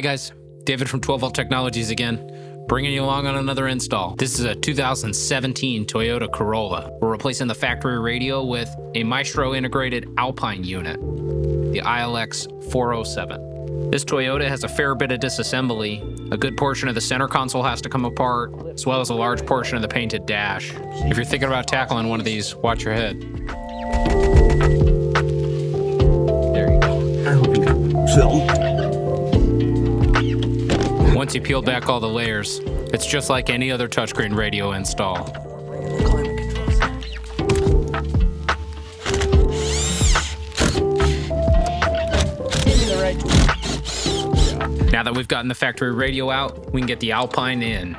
Hey guys, David from 12 Volt Technologies again, bringing you along on another install. This is a 2017 Toyota Corolla. We're replacing the factory radio with a Maestro integrated Alpine unit, the ILX407. This Toyota has a fair bit of disassembly. A good portion of the center console has to come apart, as well as a large portion of the painted dash. If you're thinking about tackling one of these, watch your head. There you go. Film. Once you peel back all the layers, it's just like any other touchscreen radio install. Now that we've gotten the factory radio out, we can get the Alpine in.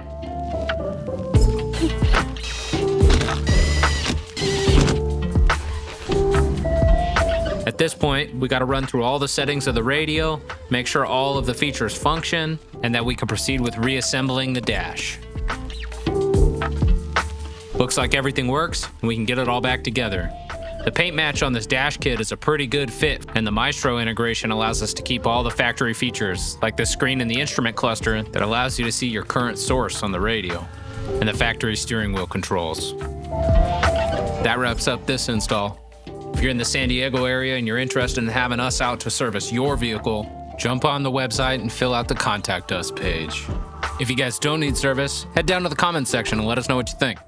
At this point, we got to run through all the settings of the radio, make sure all of the features function, and that we can proceed with reassembling the dash. Looks like everything works, and we can get it all back together. The paint match on this dash kit is a pretty good fit, and the Maestro integration allows us to keep all the factory features, like the screen in the instrument cluster that allows you to see your current source on the radio, and the factory steering wheel controls. That wraps up this install. If you're in the San Diego area and you're interested in having us out to service your vehicle, jump on the website and fill out the Contact Us page. If you guys don't need service, head down to the comments section and let us know what you think.